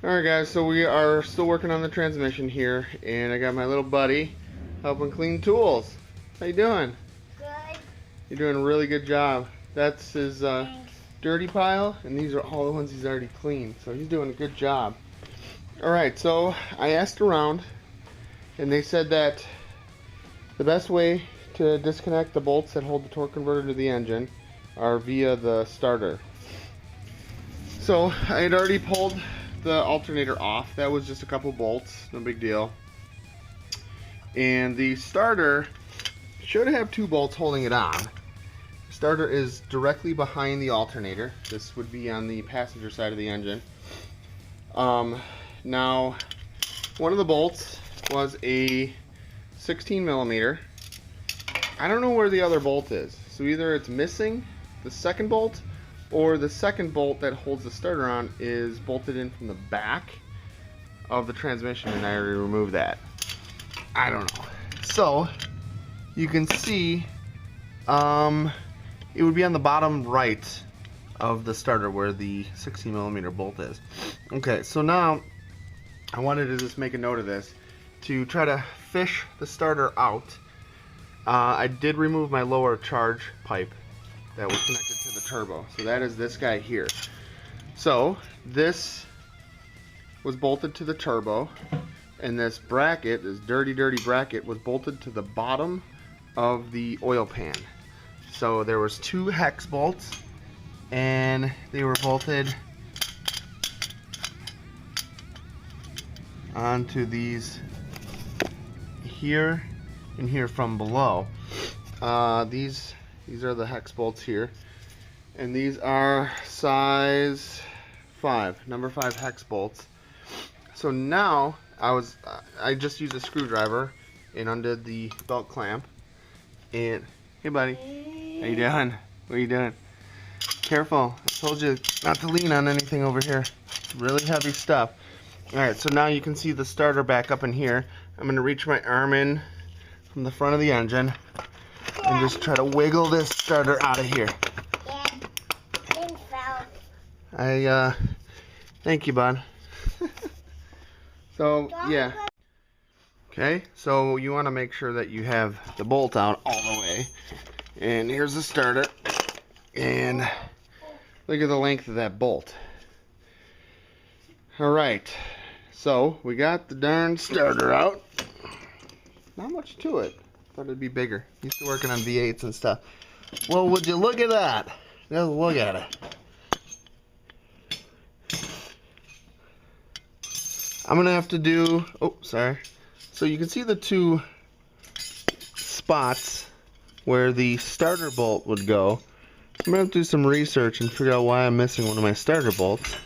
Alright guys, so we are still working on the transmission here, and I got my little buddy helping clean tools. How you doing? Good. You're doing a really good job. That's his dirty pile, and these are all the ones he's already cleaned, so he's doing a good job. Alright, so I asked around, and they said that the best way to disconnect the bolts that hold the torque converter to the engine are via the starter. So I had already pulled the alternator off. That was just a couple bolts, no big deal. And the starter should have two bolts holding it on. The starter is directly behind the alternator. This would be on the passenger side of the engine. Now, one of the bolts was a 16 millimeter. I don't know where the other bolt is. So either it's missing the second bolt, or the second bolt that holds the starter on is bolted in from the back of the transmission, and I already removed that. I don't know. So you can see it would be on the bottom right of the starter where the 16 millimeter bolt is. Okay, so now I wanted to just make a note of this to try to fish the starter out. I did remove my lower charge pipe that was connected to the turbo. So that is this guy here. So this was bolted to the turbo, and this bracket, this dirty bracket, was bolted to the bottom of the oil pan. So there was two hex bolts, and they were bolted onto these here and here from below. These are the hex bolts here, and these are size 5, number 5 hex bolts. So now I just used a screwdriver and undid the belt clamp. And hey buddy, how you doing? What are you doing? Careful, I told you not to lean on anything over here. It's really heavy stuff. Alright, so now you can see the starter back up in here. I'm going to reach my arm in from the front of the engine and just try to wiggle this starter out of here. Yeah, Thank you, bud. So, yeah. Okay, so you want to make sure that you have the bolt out all the way. And here's the starter. And look at the length of that bolt. Alright, so we got the darn starter out. Not much to it. Thought it'd be bigger. Used to working on V8s and stuff. Well, would you look at that? Just look at it. I'm gonna have to do, oh, sorry. So you can see the two spots where the starter bolt would go. I'm gonna have to do some research and figure out why I'm missing one of my starter bolts.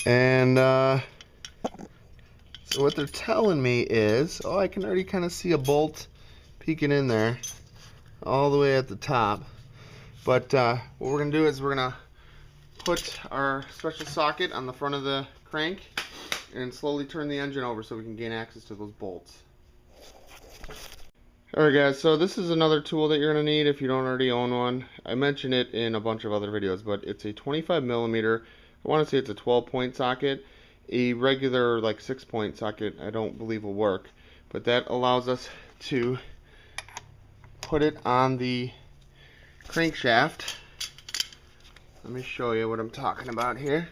And so what they're telling me is, oh, I can already kind of see a bolt peeking in there all the way at the top. But what we're going to do is we're going to put our special socket on the front of the crank and slowly turn the engine over so we can gain access to those bolts. Alright guys, so this is another tool that you're going to need if you don't already own one. I mentioned it in a bunch of other videos, but it's a 25 millimeter. I want to say it's a 12-point socket. A regular like 6-point socket I don't believe will work, but that allows us to put it on the crankshaft. Let me show you what I'm talking about here.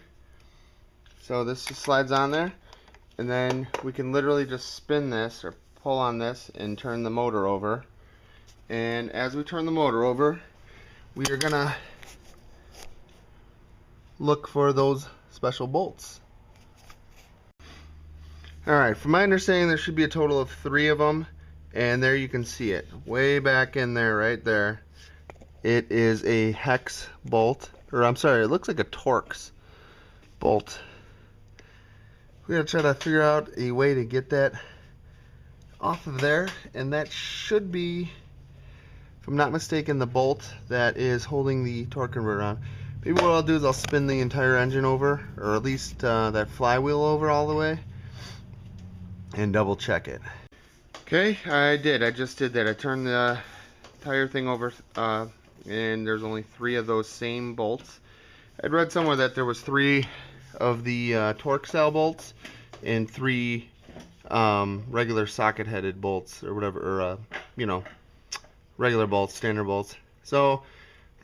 So this just slides on there, and then we can literally just spin this or pull on this and turn the motor over. And as we turn the motor over, we are gonna look for those special bolts. Alright, from my understanding there should be a total of 3 of them, and there you can see it way back in there, right there. It is a hex bolt, or I'm sorry, it looks like a Torx bolt. We're gonna try to figure out a way to get that off of there, and that should be, if I'm not mistaken, the bolt that is holding the torque converter on. Maybe what I'll do is I'll spin the entire engine over, or at least that flywheel over all the way, and double check it. Okay, I just did that. I turned the entire thing over and there's only 3 of those same bolts. I'd read somewhere that there was 3 of the torque style bolts and 3 regular socket headed bolts or whatever, or you know, regular bolts, standard bolts. So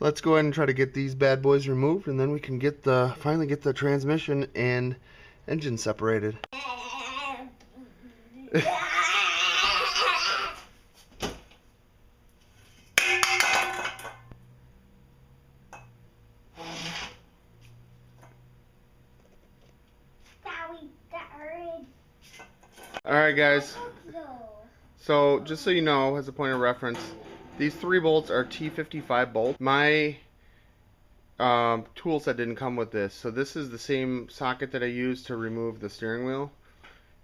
let's go ahead and try to get these bad boys removed, and then we can get finally get the transmission and engine separated. Alright guys, so just so you know, as a point of reference, these 3 bolts are T55 bolts. My tool set didn't come with this, so this is the same socket that I used to remove the steering wheel.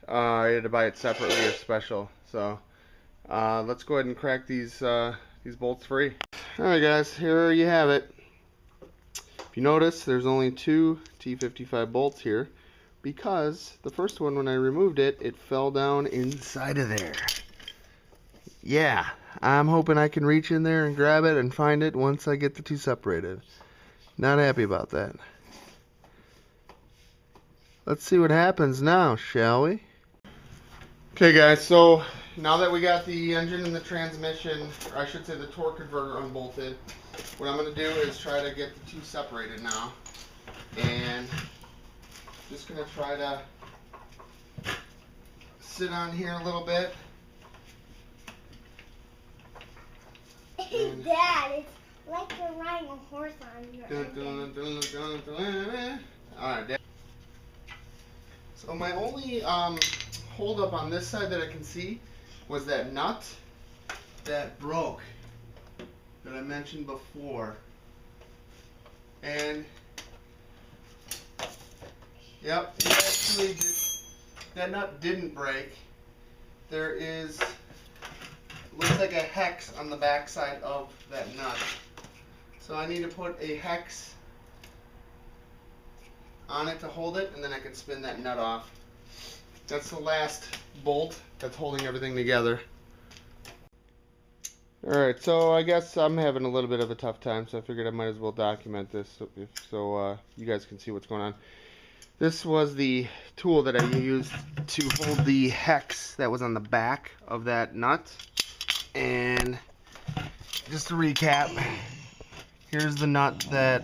I had to buy it separately or special. So let's go ahead and crack these bolts free. Alright guys, here you have it. If you notice, there's only 2 T55 bolts here, because the first one, when I removed it, it fell down inside of there. Yeah, I'm hoping I can reach in there and grab it and find it once I get the 2 separated. Not happy about that. Let's see what happens now, shall we? Okay guys, so now that we got the engine and the transmission, or I should say the torque converter, unbolted, what I'm going to do is try to get the 2 separated now. And just going to try to sit on here a little bit. Dad, it's like you're riding a horse on your Alright, Dad. So my only hold up on this side that I can see was that nut that broke that I mentioned before. And yep, it actually did. That nut didn't break. There is, looks like a hex on the back side of that nut. So I need to put a hex on it to hold it, and then I can spin that nut off. That's the last bolt that's holding everything together. Alright, so I guess I'm having a little bit of a tough time, so I figured I might as well document this so you guys can see what's going on. This was the tool that I used to hold the hex that was on the back of that nut. And just to recap, here's the nut that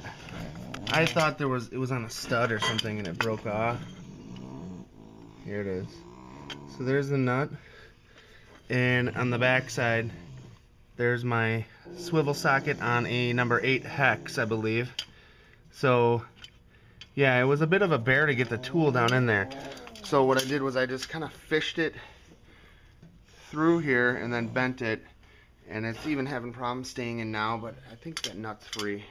I thought it was on a stud or something and it broke off. Here it is. So there's the nut. And on the back side, there's my swivel socket on a number 8 hex, I believe. So yeah, it was a bit of a bear to get the tool down in there. So what I did was I just kind of fished it through here and then bent it. And it's even having problems staying in now, but I think that nut's free.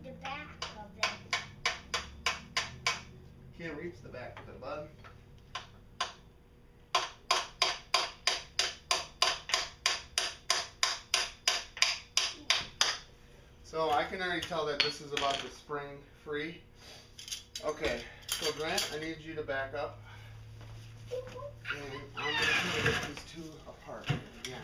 the back of it. Can't reach the back of it, bud. So I can already tell that this is about to spring free. Okay, so Grant, I need you to back up. And I'm going to try to get these 2 apart again.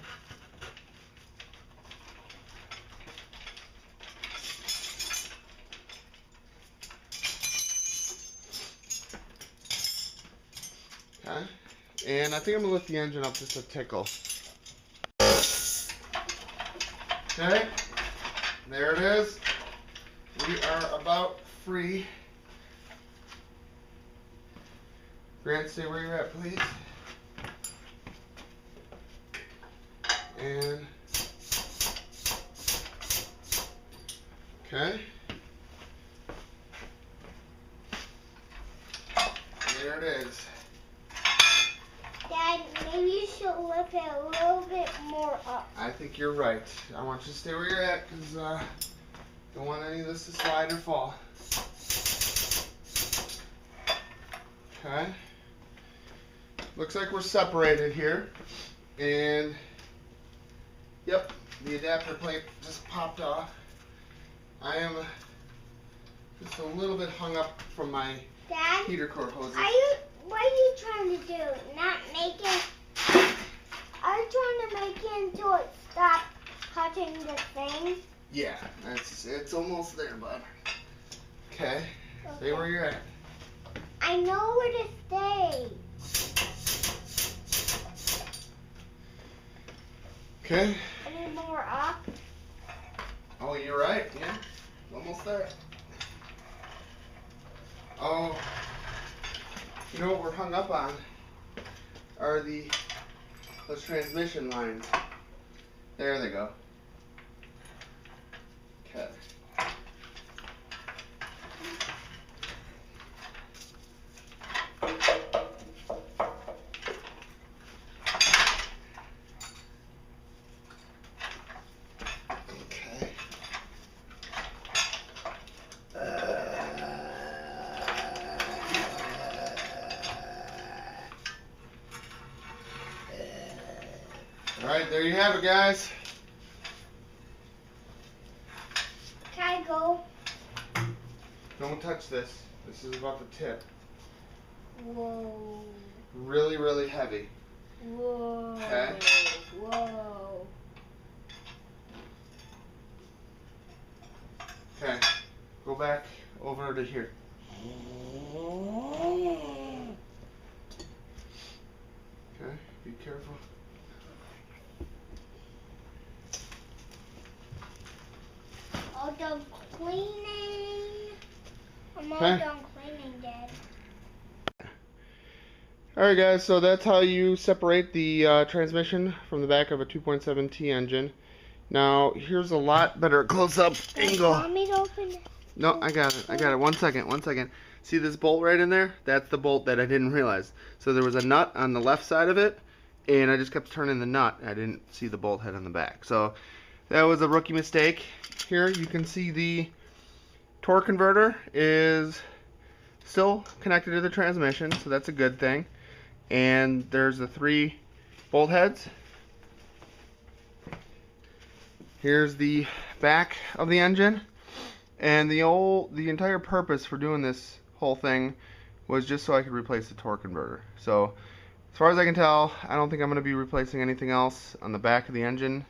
Okay, and I think I'm going to lift the engine up just a tickle. Okay, there it is. We are about free. Grant, stay where you're at, please. And okay. There it is. Dad, maybe you should lift it a little bit more up. I think you're right. I want you to stay where you're at because don't want any of this to slide or fall. Okay. Looks like we're separated here. And yep, the adapter plate just popped off. I am just a little bit hung up from my Dad, heater core hoses. what are you trying to do? Not make it. Are you trying to make it until it stops touching the thing? Yeah, it's almost there, bud. Okay. Stay where you're at. I know where to stay. Okay. Any more up? Oh, you're right. Yeah, almost there. Oh, you know what we're hung up on are those transmission lines. There they go. Okay. Alright, there you have it, guys. Can I go? Don't touch this. This is about the tip. Whoa. Really, really heavy. Whoa. Okay. Whoa. Okay. Go back over to here. Okay, be careful. All done cleaning. I'm all Okay. done cleaning, Dad. Alright guys, so that's how you separate the transmission from the back of a 2.7T engine. Now, here's a lot better close-up angle. Want me to open it? No, I got it. One second. See this bolt right in there? That's the bolt that I didn't realize. So there was a nut on the left side of it, and I just kept turning the nut. I didn't see the bolt head on the back. So that was a rookie mistake. Here you can see the torque converter is still connected to the transmission, so that's a good thing. And there's the 3 bolt heads. Here's the back of the engine. And the entire purpose for doing this whole thing was just so I could replace the torque converter. So as far as I can tell, I don't think I'm going to be replacing anything else on the back of the engine.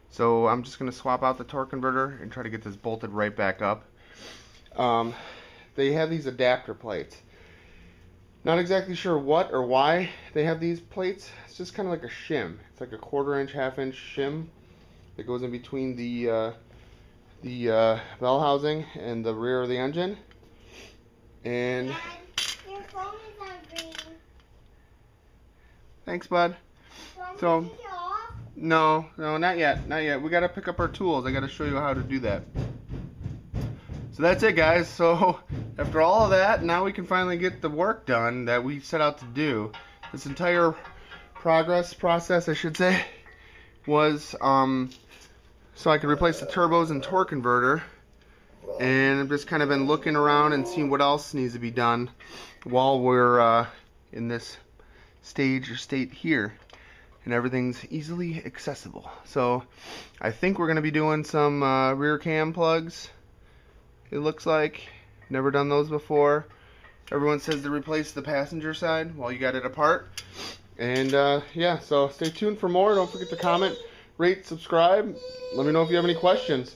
So I'm just going to swap out the torque converter and try to get this bolted right back up. They have these adapter plates. Not exactly sure what or why they have these plates. It's just kind of like a shim. It's like a 1/4 inch, 1/2 inch shim that goes in between the bell housing and the rear of the engine. And Dad, your phone is on green. thanks, bud. Want So me to take it off? no, not yet. We gotta pick up our tools. I gotta show you how to do that. So that's it, guys. So after all of that, now we can finally get the work done that we set out to do. This entire process, I should say, was so I could replace the turbos and torque converter. And I've just kind of been looking around and seeing what else needs to be done while we're in this state here. And everything's easily accessible. So I think we're going to be doing some rear cam plugs. It looks like. Never done those before. Everyone says to replace the passenger side while you got it apart. And yeah, so stay tuned for more. Don't forget to comment, rate, subscribe. Let me know if you have any questions.